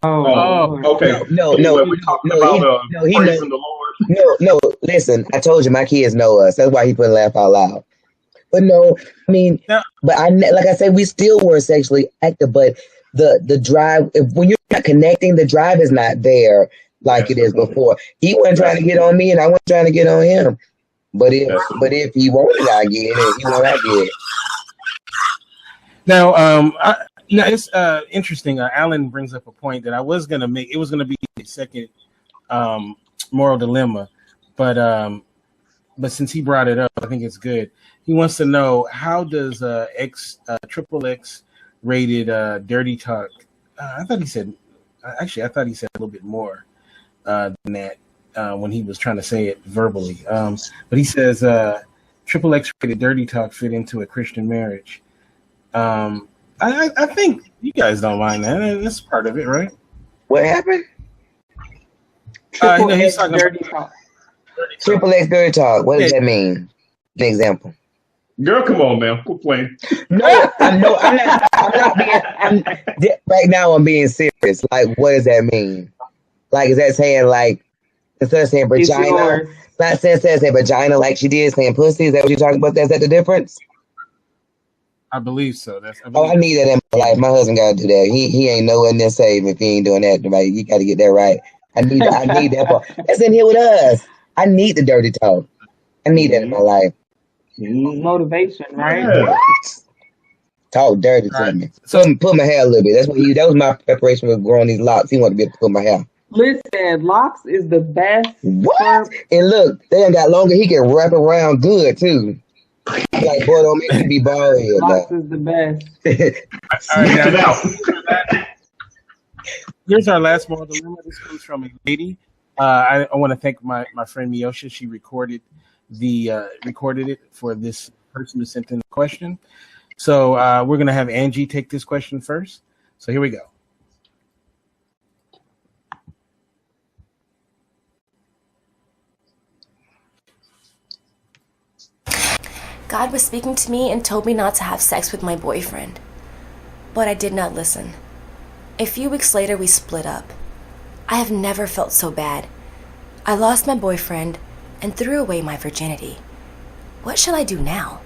Oh, okay. No. We're talking about praising the Lord. No. Listen, I told you my kids know us. That's why he put laugh out loud. But no, I mean, but like I said, we still were sexually active, but the drive, when you're not connecting, the drive is not there like it is before. He wasn't trying to get on me, and I wasn't trying to get on him. But if he wanted, I get it. If he wanted, I get it. Now, it's interesting. Alan brings up a point that I was going to make. It was going to be the second moral dilemma, but since he brought it up, I think it's good. He wants to know, how does triple X rated dirty talk? I thought he said a little bit more than that when he was trying to say it verbally. But he says triple X rated dirty talk fit into a Christian marriage. I think you guys don't mind that. That's part of it, right? What happened? He's talking dirty talk. Triple X dirty talk. What does that mean? An example. Girl, come on, man. Quit playing. No, I'm not being. Right now, I'm being serious. Like, what does that mean? Like, is that saying like instead of saying vagina, not saying vagina like she did, saying pussy? Is that what you're talking about? Is that the difference? I believe so. I need that in my life. My husband got to do that. He ain't nowhere near saved if he ain't doing that. Right? You got to get that right. I need that part. That's in here with us. I need the dirty talk. I need that in my life. Motivation, right? Yeah. Talk dirty to me. So put my hair a little bit. That was my preparation for growing these locks. He wanted to be able to put my hair. Listen, locks is the best. What? And look, they done got longer. He can wrap around good too. Like, boy, don't make me be bald here. Locks is the best. All right, now, here's our last moral dilemma. This comes from a lady. I want to thank my friend Miosha. She recorded it for this person who sent in the question. So we're going to have Angie take this question first. So here we go. God was speaking to me and told me not to have sex with my boyfriend, but I did not listen. A few weeks later, we split up. I have never felt so bad. I lost my boyfriend and threw away my virginity. What shall I do now?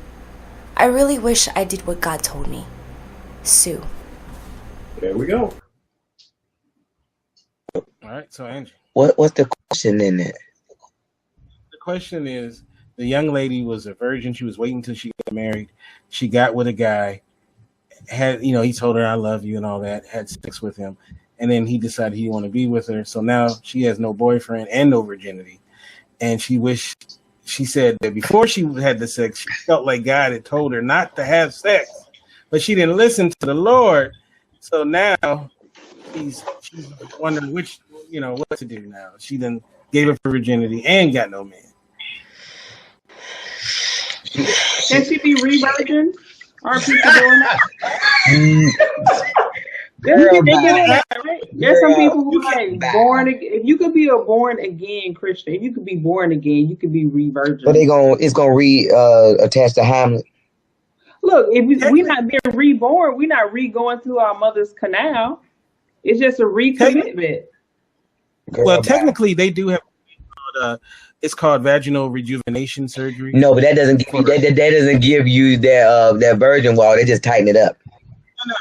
I really wish I did what God told me. Sue. There we go. All right, so Angie. What's the question in it? The question is, the young lady was a virgin. She was waiting until she got married. She got with a guy, he told her, I love you and all that, had sex with him. And then he decided he didn't want to be with her. So now she has no boyfriend and no virginity. And she said that before she had the sex, she felt like God had told her not to have sex, but she didn't listen to the Lord. So now she's wondering what to do now. She then gave up her virginity and got no man. Can she be re-virgin? Are people doing that? There's some people who like born again. If you could be a born again Christian, if you could be born again, you could be re-virgin. But it's gonna attach to Hamlet. Look, if we not being reborn, we not re-going through our mother's canal. It's just a recommitment. Well, technically, they do have. It's called vaginal rejuvenation surgery. No, but that doesn't give you that doesn't give you that virgin wall. They just tighten it up. No,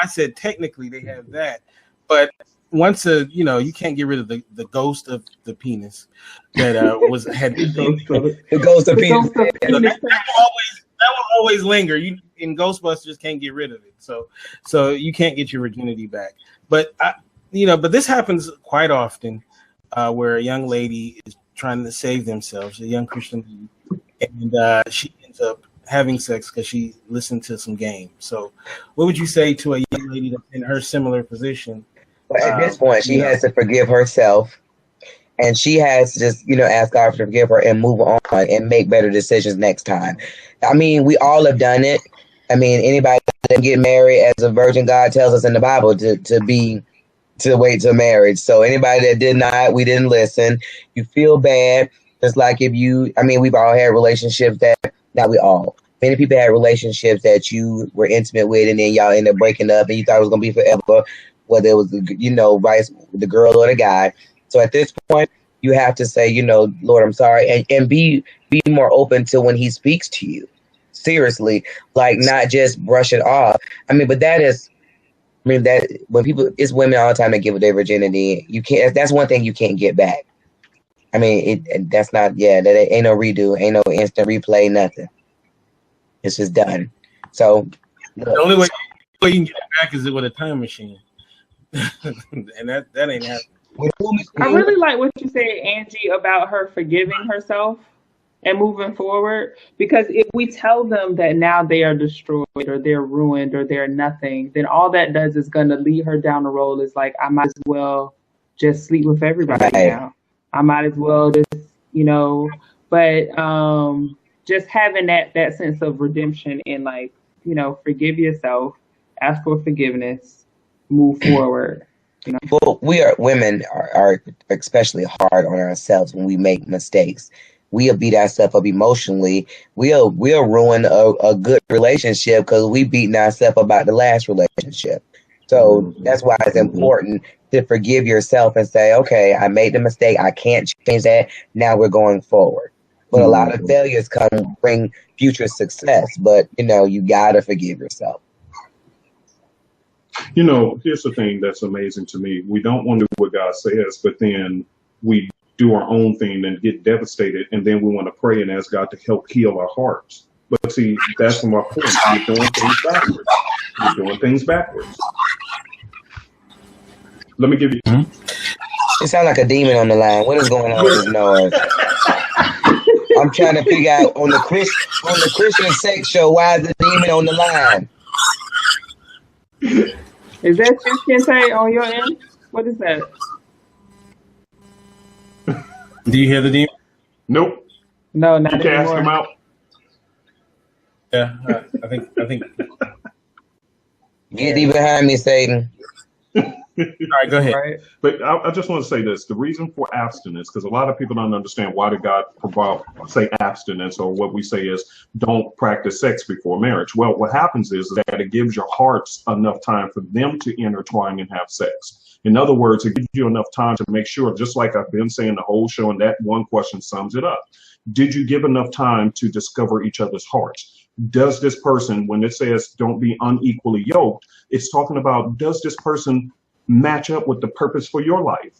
I said technically they have that, but once you can't get rid of the ghost of the penis that had the ghost of penis. That will always linger. You in Ghostbusters can't get rid of it, so you can't get your virginity back. But but this happens quite often, where a young lady is trying to save themselves, a young Christian lady, and she ends up having sex because she listened to some game. So, what would you say to a young lady that's in her similar position? But at this point, she has to forgive herself, and she has to just ask God to forgive her and move on and make better decisions next time. I mean, we all have done it. I mean, anybody that get married as a virgin, God tells us in the Bible to wait till marriage. So anybody that did not, we didn't listen. You feel bad. Just like we've all had relationships not we all. Many people had relationships that you were intimate with, and then y'all ended up breaking up, and you thought it was going to be forever, whether it was, the girl or the guy. So at this point, you have to say, Lord, I'm sorry, and be more open to when he speaks to you. Seriously, like not just brush it off. But that when it's women all the time that give up their virginity, you can't. That's one thing you can't get back. That's not. Yeah, that ain't no redo, ain't no instant replay, nothing. It's just done. So the only way you can get it back is with a time machine, and that ain't happening. I really like what you said, Angie, about her forgiving herself and moving forward, because if we tell them that now they are destroyed or they're ruined or they're nothing, then all that does is going to lead her down the road. It's like, I might as well just sleep with everybody now. I might as well just, but just having that sense of redemption and forgive yourself, ask for forgiveness, move forward. Well, women are especially hard on ourselves when we make mistakes. We'll beat ourselves up emotionally. We'll ruin a good relationship because we beating ourselves about the last relationship. So that's why it's important to forgive yourself and say, okay, I made the mistake. I can't change that. Now we're going forward. But a lot of failures bring future success. But, you got to forgive yourself. Here's the thing that's amazing to me. We don't want to do what God says, but then we do our own thing and get devastated, and then we want to pray and ask God to help heal our hearts. But see, that's my point. You're doing things backwards. Let me give you. It sounds like a demon on the line. What is going on with this noise? I'm trying to figure out on the Christian sex show, why is the demon on the line? Is that Kente on your end? What is that? Do you hear the demon? Nope. No, not you anymore. Cast him out. Yeah, I think. Get thee behind me, Satan. right, go ahead. Right. But I just want to say this: the reason for abstinence, because a lot of people don't understand why did God say abstinence, or what we say is don't practice sex before marriage. Well, what happens is that it gives your hearts enough time for them to intertwine and have sex. In other words, it gives you enough time to make sure, just like I've been saying the whole show, and that one question sums it up. Did you give enough time to discover each other's hearts? Does this person, when it says don't be unequally yoked, it's talking about, does this person match up with the purpose for your life?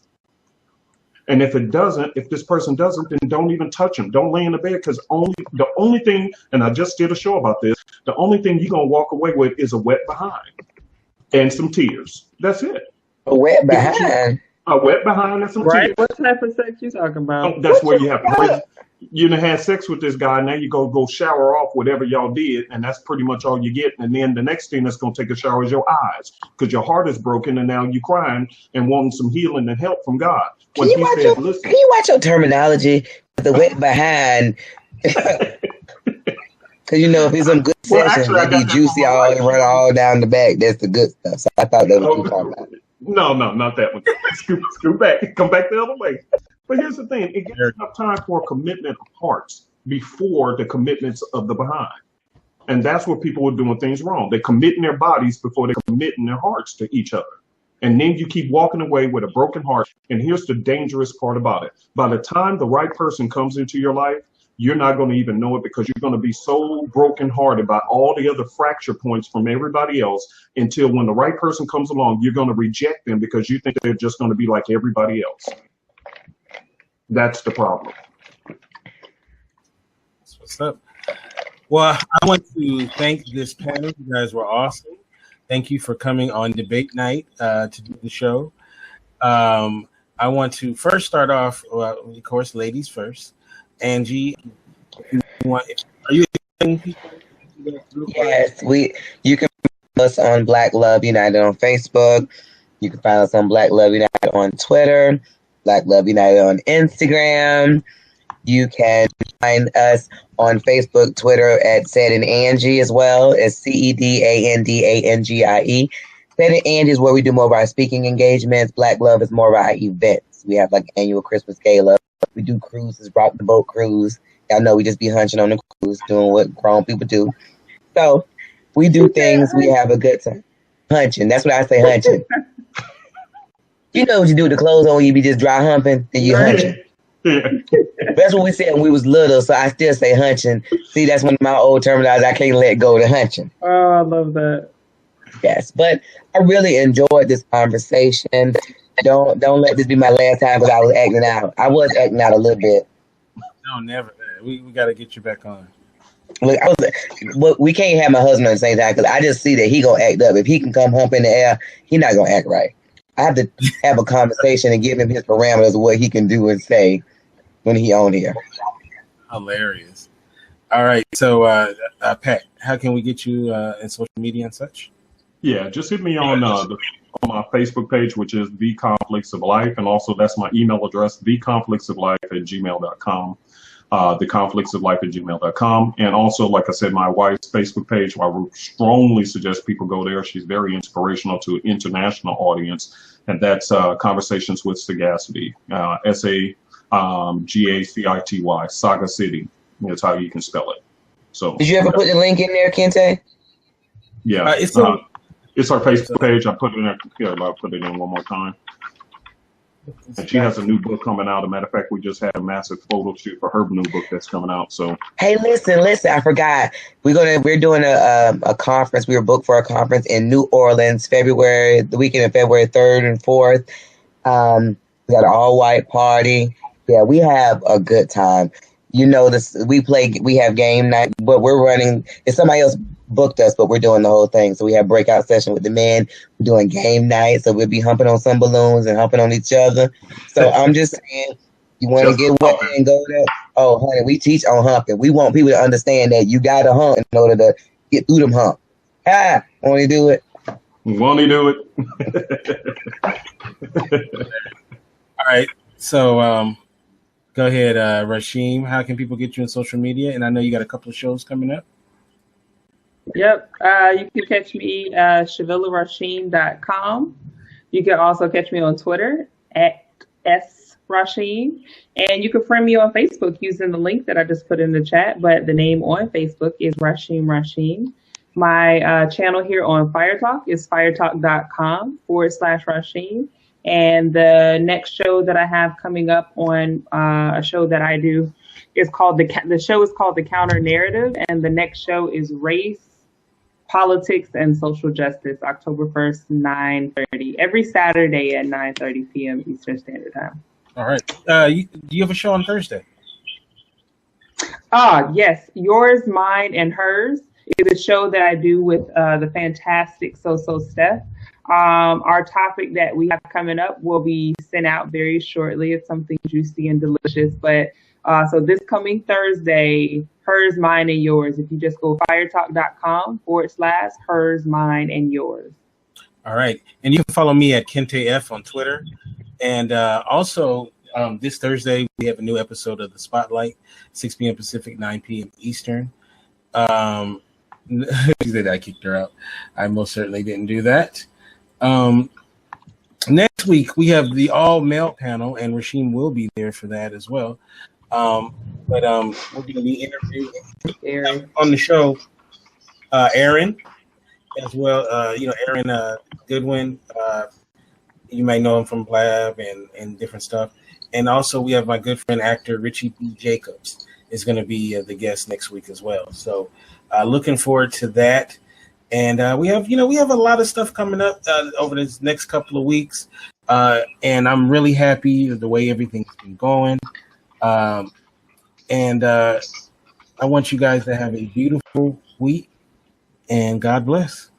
And if it doesn't, if this person doesn't, then don't even touch him. Don't lay in the bed, because the only thing, and I just did a show about this, the only thing you're going to walk away with is a wet behind and some tears. That's it. A wet behind. A wet behind and some Right. tears. What type of sex you talking about? That's where you have you done had sex with this guy. Now you go shower off whatever y'all did, and that's pretty much all you get. And then the next thing that's going to take a shower is your eyes, because your heart is broken, and now you crying and wanting some healing and help from God. Can you watch your terminology? The wet behind. Because if it's some good sessions, they be juicy all and run all down the back. That's the good stuff. So I thought that was what you were talking about. No, not that one. Scoot back. Come back the other way. But here's the thing. It gives enough time for a commitment of hearts before the commitments of the behind. And that's where people are doing things wrong. They're committing their bodies before they're committing their hearts to each other. And then you keep walking away with a broken heart. And here's the dangerous part about it. By the time the right person comes into your life, you're not going to even know it, because you're going to be so brokenhearted by all the other fracture points from everybody else, until when the right person comes along, you're going to reject them because you think they're just going to be like everybody else. That's the problem. That's what's up. Well, I want to thank this panel. You guys were awesome. Thank you for coming on debate night to do the show. I want to first start off, of course, ladies first. Angie, are you? Yes, you can find us on Black Love United on Facebook. You can find us on Black Love United on Twitter, Black Love United on Instagram. You can find us on Facebook, Twitter at Said and Angie, as well as CEDANDANGIE. Said and Angie is where we do more of our speaking engagements. Black Love is more of our events. We have like annual Christmas gala. We do cruises, rock the boat cruise. Y'all know we just be hunching on the cruise, doing what grown people do. So we do things. We have a good time. Hunching. That's what I say, hunching. You know what you do with the clothes on when you be just dry humping? Then you hunching. That's what we said when we was little, so I still say hunching. See, that's one of my old terminologies I can't let go, to hunching. Oh, I love that. Yes, but I really enjoyed this conversation. Don't let this be my last time, because I was acting out. I was acting out a little bit. No, never. We got to get you back on. Look, we can't have my husband at the same time, because I just see that he gonna act up. If he can come hump in the air, he not gonna act right. I have to have a conversation and give him his parameters of what he can do and say when he on here. Hilarious. All right, so Pat, how can we get you in social media and such? Yeah, just hit me on my Facebook page, which is The Conflicts of Life, and also that's my email address, theconflictsoflife@gmail.com. theconflictsoflife@gmail.com. And also, like I said, my wife's Facebook page, I would strongly suggest people go there. She's very inspirational to an international audience, and that's Conversations with Sagacity, SAGACITY, Saga City. That's how you can spell it. So, did you ever put the link in there, Kente? Yeah, it's our Facebook page. I put it in there. Here, I'll put it in one more time. And she has a new book coming out. As a matter of fact, we just had a massive photo shoot for her new book that's coming out. So, hey, listen, I forgot. We're doing a conference. We were booked for a conference in New Orleans, the weekend of February 3rd and 4th. We got an all-white party. Yeah, we have a good time. You know, we have game night, but we're running. It's somebody else booked us, but we're doing the whole thing. So we have breakout session with the men. We're doing game night, so we'll be humping on some balloons and humping on each other. So I'm just saying, you want to get wet and go there? Oh, honey, we teach on humping. We want people to understand that you got to hump in order to get through them hump. Want to do it? Want to do it? All right, so go ahead, Rasheem. How can people get you on social media? And I know you got a couple of shows coming up. Yep. You can catch me at ShavillaRasheem.com. You can also catch me on Twitter at @srasheen. And you can friend me on Facebook using the link that I just put in the chat. But the name on Facebook is Rasheen. My channel here on Fire Talk is firetalk.com/Rasheen. And the next show that I have coming up on a show that I do is called the show is called The Counter Narrative. And the next show is Race, Politics, and Social Justice, October 1st, 9:30, every Saturday at 9:30 p.m. Eastern Standard Time. All right. Do you have a show on Thursday? Yes. Yours, Mine, and Hers is a show that I do with the fantastic So Steph. Our topic that we have coming up will be sent out very shortly. It's something juicy and delicious. But so this coming Thursday, Hers, Mine, and Yours. If you just go firetalk.com/Hers, Mine, and Yours. All right. And you can follow me at KenteF on Twitter. And also this Thursday, we have a new episode of The Spotlight, 6 p.m. Pacific, 9 p.m. Eastern. She said I kicked her out. I most certainly didn't do that. Next week, we have the all-male panel, and Rasheem will be there for that as well. But we're going to be interviewing on the show Aaron as well. Aaron Goodwin. You may know him from Blab and different stuff. And also, we have my good friend, actor Richie B. Jacobs, is going to be the guest next week as well. So, looking forward to that. And we have a lot of stuff coming up over this next couple of weeks. And I'm really happy with the way everything's been going. And I want you guys to have a beautiful week, and God bless.